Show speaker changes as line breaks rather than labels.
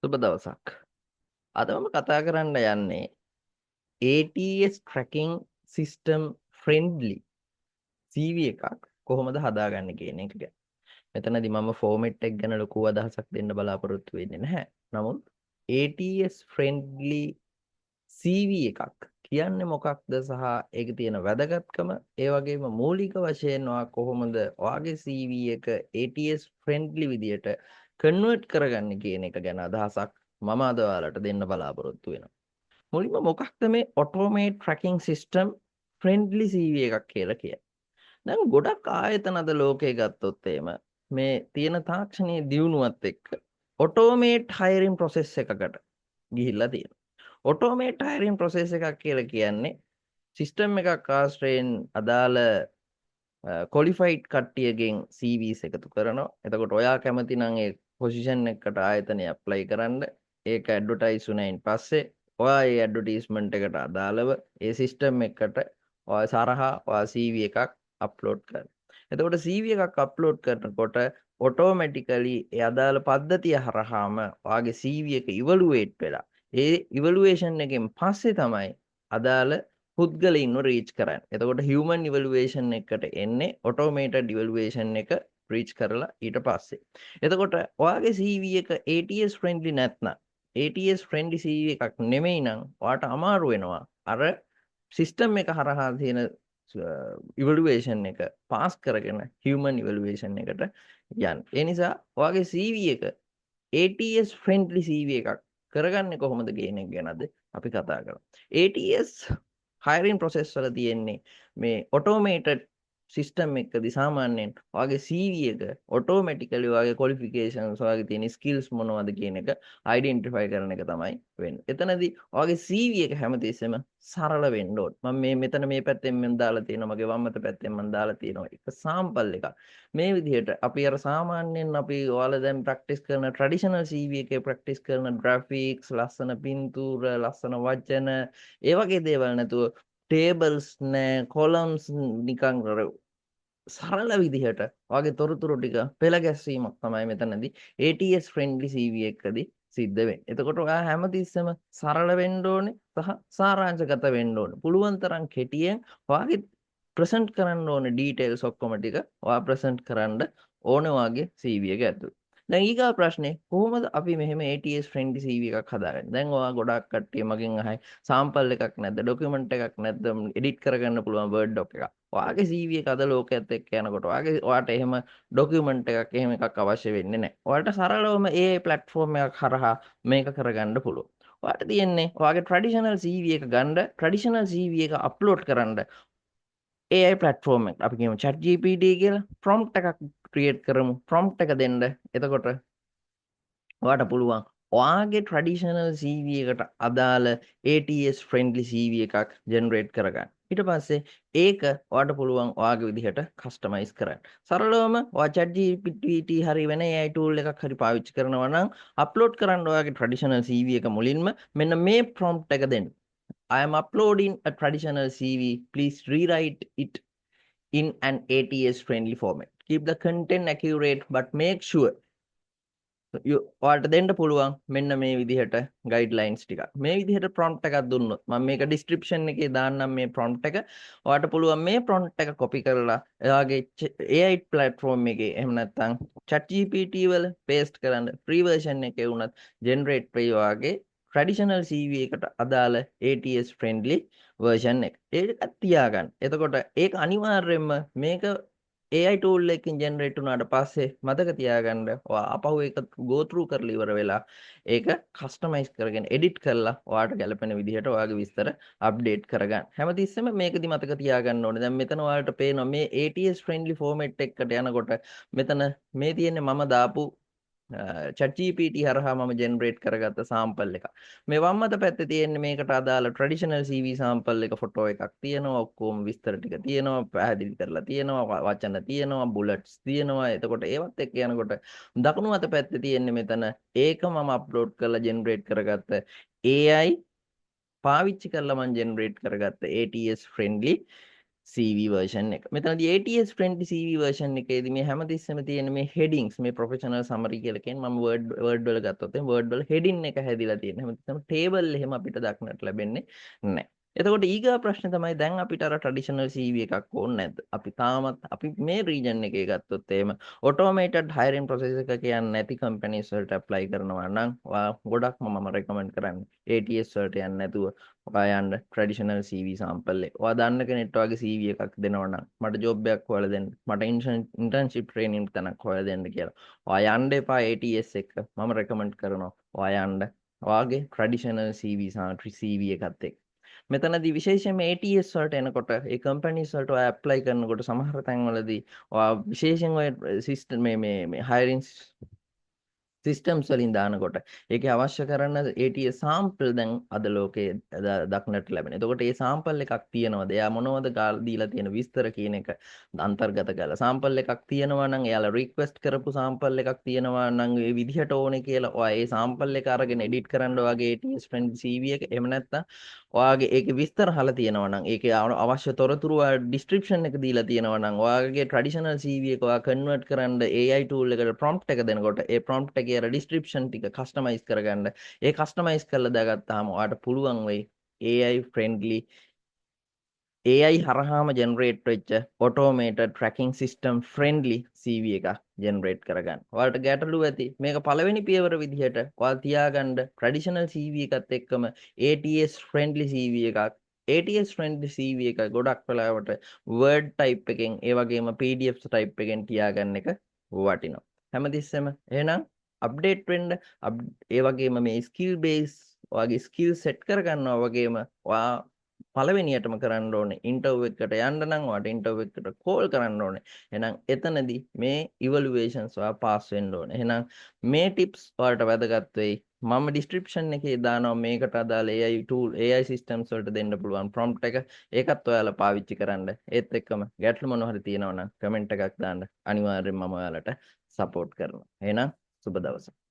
සුබ දවසක්. අද මම කතා කරන්න යන්නේ ATS tracking system friendly CV එකක් කොහොමද හදාගන්නේ කියන එක ගැන. මෙතනදී මම ෆෝමැට් එක ගැන ලොකු අදහසක් දෙන්න බලාපොරොත්තු වෙන්නේ නැහැ. නමුත් ATS friendly CV එකක් කියන්නේ මොකක්ද සහ ඒකේ තියෙන වැදගත්කම ඒ වගේම මූලික වශයෙන් ඔයා කොහොමද ඔයාගේ CV එක ATS friendly විදියට කන්වර්ට් කරගන්නේ කියන එක ගැන අදහසක් මම අද ඔයාලට දෙන්න බලාපොරොත්තු වෙනවා. මුලින්ම මොකක්ද මේ automate tracking system friendly CV එකක් කියලා කියන්නේ. දැන් ගොඩක් ආයතන අද ලෝකේ ගත්තොත් එහෙම මේ තියෙන තාක්ෂණයේ දියුණුවත් එක්ක ඔටෝමේට් හයරින් ප්‍රොසෙස් එකකට ගිහිල්ලා තියෙනවා. ඔටෝමේට් හයරින් ප්‍රොසෙස් එකක් කියලා කියන්නේ සිස්ටම් එකක් ආශ්‍රයෙන් අදාළ ක්වොලිෆයිඩ් කට්ටියගෙන් CVs එකතු කරනවා. එතකොට ඔයා කැමති නම් ඒ පොසිෂන් එකකට ආයතනය ඇප්ලයි කරන්න. ඒක ඇඩ්වර්ටයිස් වුණයින් පස්සේ ඔයා ඒ ඇඩ්වර්ටයිස්මන්ට් එකට අදාළව ඒ සිස්ටම් එකට ඔයා සරහා ඔයා CV එකක් අප්ලෝඩ් කරනවා. එතකොට CV එකක් අප්ලෝඩ් කරනකොට ඔටෝමැටිකලි ඒ අදාළ පද්ධතිය හරහාම ඔයාගේ CV එක ඉවලුවේට් වෙලා ඒ ඉවලුවේෂන් එකෙන් පස්සේ තමයි අදාළ පුද්ගලයින්ව රීච් කරන්න. එතකොට හියුමන් ඉවලුවේෂන් එකට එන්නේ ඔටෝමේටඩ් ඉවලුවේෂන් එක රීච් කරලා ඊට පස්සේ. එතකොට ඔයාගේ CV එක ATS friendly නැත්නම් ATS friendly CV එකක් නෙමෙයි නම් ඔයාට අමාරු වෙනවා අර සිස්ටම් එක හරහා තියෙන ඉවලුවේෂන් එක පාස් කරගෙන හියුමන් ඉවලුවේෂන් එකට යන්න. ඒ නිසා ඔයාගේ CV එක ATS friendly CV එකක් කරගන්නේ කොහොමද කියන එක ගැනද අපි කතා කරමු. ATS hiring process වල තියෙන්නේ මේ automated system එකකදී සාමාන්‍යයෙන් ඔයාගේ CV එක automatically ඔයාගේ qualifications ඔයාගේ තියෙන skills මොනවද කියන එක identify කරන එක තමයි වෙන්නේ. එතනදී ඔයාගේ CV එක හැමතිස්සෙම සරල වෙන්න ඕන. මම මෙතන මේ පැත්තෙන් මම දාලා තියෙනවා මගේ වම් අත පැත්තෙන් මම දාලා තියෙනවා එක සාම්පල් එකක්. මේ විදිහට අපි අර සාමාන්‍යයෙන් අපි ඔයාලා දැන් ප්‍රැක්ටිස් කරන ට්‍රැඩිෂනල් CV එකේ ප්‍රැක්ටිස් කරන ග්‍රැෆික්ස් ලස්සන පින්තූර ලස්සන වචන ඒ වගේ දේවල් නැතුව ටේබල්ස් නෑ කොලම්ස් නිකන් සරල විදිහට ඔයාගේ තොරතුරු ටික පෙළ ගැස්වීමක් තමයි මෙතනදී ATS friendly CV එකකදී සිද්ධ වෙන්නේ. එතකොට ඔයා හැමතිස්සෙම සරල වෙන්න ඕනේ සහ සාරාංශගත වෙන්න ඕනේ. පුළුවන් තරම් කෙටියෙන් ඔයාගේ ප්‍රසන්ට් කරන්න ඕනේ ඩීටේල්ස් ඔක්කොම ටික ඔයා ප්‍රසන්ට් කරන්න ඕනේ ඔයාගේ CV එක ඇතුළේ. දැන් ඊගා ප්‍රශ්නේ කොහොමද අපි මෙහෙම ATS friendly CV එකක් හදාගන්නේ? දැන් ඔයා ගොඩක් කට්ටිය මගෙන් අහයි සාම්පල් එකක් නැද්ද? ඩොකියුමන්ට් එකක් නැද්ද? එඩිට් කරගන්න පුළුවන් Word doc එකක්. ඔයාගේ CV එක අද ලෝකයේත් එක්ක යනකොට ඔයාට එහෙම ඩොකියුමන්ට් එකක් එහෙම එකක් අවශ්‍ය වෙන්නේ නැහැ. ඔයාලට සරලවම AI platform එකක් හරහා මේක කරගන්න පුළුවන්. ඔයාට තියෙන්නේ ඔයාගේ ට්‍රැඩිෂනල් CV එක ගන්න ට්‍රැඩිෂනල් CV එක අප්ලෝඩ් කරන්න AI platform එක අපි කියමු ChatGPT කියලා prompt එකක් create කරමු. prompt එක දෙන්න. එතකොට ඔයාට පුළුවන් ඔයාගේ ට්‍රැඩිෂනල් CV එකට අදාළ ATS friendly CV එකක් generate කරගන්න. ඊට පස්සේ ඒක ඔයාට පුළුවන් ඔයාගේ විදිහට customize කරන්න. සරලවම ඔයා ChatGPT හරි වෙන AI tool එකක් හරි පාවිච්චි කරනවා නම් upload කරන්න ඔයාගේ traditional CV එක මුලින්ම මෙන්න මේ prompt එක දෙන්න. I am uploading a traditional CV. Please rewrite it in an ATS friendly format. Keep the content accurate but make sure ඔයාලට දෙන්න පුළුවන් මෙන්න මේ විදිහට ගයිඩ්ලයින්ස් ටිකක්. මේ විදිහට ප්‍රොම්ප්ට් එකක් දුන්නොත් මම මේක ඩිස්ක්‍රිප්ෂන් එකේ දාන්නම් මේ ප්‍රොම්ප්ට් එක. ඔයාලට පුළුවන් මේ ප්‍රොම්ප්ට් එක කොපි කරලා එයාගේ AI platform එකේ එහෙම නැත්නම් ChatGPT වල paste කරන්න free version එකේ වුණත් generate වෙයි ඔයාගේ traditional CV එකට අදාළ ATS friendly version එක. ඒක තියාගන්න. එතකොට ඒක අනිවාර්යයෙන්ම මේක AI tool එකකින් generate වුණාට පස්සේ මතක තියාගන්න ඔයා ආපහු ඒක go through කරලා ඉවර වෙලා ඒක customize කරගෙන edit කරලා ඔයාට ගැලපෙන විදිහට ඔයාගේ විස්තර update කරගන්න. හැමතිස්සෙම මේකදි මතක තියාගන්න ඕනේ. දැන් මෙතන ඔයාලට පේනවා මේ ATS friendly format එකකට යනකොට මෙතන මේ තියෙන්නේ මම දාපු ChatGPT හරහා මම generate කරගත්ත sample එකක්. මේ වම් අත පැත්තේ තියෙන්නේ මේකට අදාළ traditional CV sample එක ෆොටෝ එකක් තියෙනවා. ඔක්කොම විස්තර ටික තියෙනවා. පැහැදිලි කරලා තියෙනවා. වචන තියෙනවා. bullets තියෙනවා. එතකොට ඒවත් එක්ක යනකොට දකුණු අත පැත්තේ තියෙන්නේ මෙතන ඒක මම අප්ලෝඩ් කරලා generate කරගත්ත AI පාවිච්චි කරලා මම generate කරගත්ත ATS friendly CV version එක. මෙතනදී ATS friendly CV version එකේදී මේ හැමතිස්සෙම තියෙන මේ headings මේ professional summary කියලා කියන්නේ මම word වල ගත්තොත් එහෙනම් word වල heading එක හැදිලා තියෙන හැමතිස්සෙම table එහෙම අපිට දක්නට ලැබෙන්නේ නැහැ. එතකොට ඊගා ප්‍රශ්නේ තමයි දැන් අපිට අර traditional CV එකක් ඕනේ නැද්ද? අපි තාමත් අපි මේ region එකේ ගත්තොත් එහෙම automated hiring process එක කියන්නේ නැති companies වලට apply කරනවා නම් ගොඩක්ම මම recommend කරන්නේ ATS වලට යන්නේ නැතුව ඔයා යන්න ට්‍රැඩිෂනල් CV සාම්පල් එක. ඔයා දන්න කෙනෙක්ට වගේ CV එකක් දෙනවා නම් මට ජොබ් එකක් හොයලා දෙන්න. මට ඉන්ටර්න්ෂිප් ට්‍රේනින් තැනක් හොයලා දෙන්න කියලා. ඔයා යන්න එපා ATS එක. මම රෙකමන්ඩ් කරනවා. ඔයා යන්න ඔයාගේ ට්‍රැඩිෂනල් CV එකත් එක්ක. මෙතනදී විශේෂයෙන්ම ATS වලට එනකොට ඒ කම්පැනිස් වලට ඔයා ඇප්ලයි කරනකොට සමහර තැන්වලදී ඔයා විශේෂයෙන් ඔය සිස්ටම් මේ hiring සිස්ටම්ස් වලින් දානකොට ඒකේ අවශ්‍ය කරන ATS සාම්පල් දැන් අද ලෝකයේ දක්නට ලැබෙන. එතකොට මේ සාම්පල් එකක් තියෙනවද? එයා මොනවද දීලා තියෙන විස්තර කියන එක අන්තර්ගත කරලා සාම්පල් එකක් තියෙනවා නම් එයාලා රික්වෙස්ට් කරපු සාම්පල් එකක් තියෙනවා නම් ඒ විදිහට ඕනේ කියලා ඔයා ඒ සාම්පල් එක අරගෙන එඩිට් කරන්න ඔයාගේ ATS friend CV එක. එහෙම නැත්නම් ඔයාගේ ඒකේ විස්තර අහලා තියෙනවා නම් ඒකේ අවශ්‍ය තොරතුරු ඩිස්ක්‍රිප්ෂන් එක දීලා තියෙනවා නම් ඔයාගේ ට්‍රැඩිෂනල් CV එක ඔයා කන්වර්ට් කරන්න AI tool එකට prompt එක දෙනකොට ඒ prompt එකේ අර ඩිස්ක්‍රිප්ෂන් ටික කස්ටමයිස් කරගන්න ඒ කස්ටමයිස් කරලා දාගත්තාම ඔයාට පුළුවන් වෙයි AI friendly AI හරහාම ජෙනරේට් වෙච්ච automated tracking system friendly CV එකක් ජෙනරේට් කරගන්න. ඔයාලට ගැටලුව ඇති. මේක පළවෙනි පියවර විදිහට ඔයාලා තියාගන්න traditional CV එකත් එක්කම ATS friendly CV එකක්. ATS friendly CV එක ගොඩක් වෙලාවට Word type එකෙන් ඒ වගේම PDF type එකෙන් තියාගන්න එක වටිනවා. හැමතිස්සෙම එහෙනම් අප්ඩේට් වෙන්න ඒ වගේම මේ skill base ඔයාගේ skill set කරගන්නවා වගේම ඔයා පළවෙනියටම කරන්න ඕනේ ඉන්ටර්වයුව එකට යන්න නම් ඔයාට ඉන්ටර්වයුව එකට කෝල් කරන්න ඕනේ. එහෙනම් එතනදී මේ ඉවලුවේෂන්ස් ඔයා පාස් වෙන්න ඕනේ. එහෙනම් මේ ටිප්ස් ඔයාලට වැදගත් වෙයි. මම ඩිස්ක්‍රිප්ෂන් එකේ දානවා මේකට අදාළ AI tool AI systems වලට දෙන්න පුළුවන් prompt එක. ඒකත් ඔයාලා පාවිච්චි කරන්න. ඒත් එක්කම ගැටලු මොනවා හරි තියෙනවා නම් කමෙන්ට් එකක් දාන්න. අනිවාර්යෙන්ම මම ඔයාලට සපෝට් කරනවා. එහෙනම් සුබ දවසක්.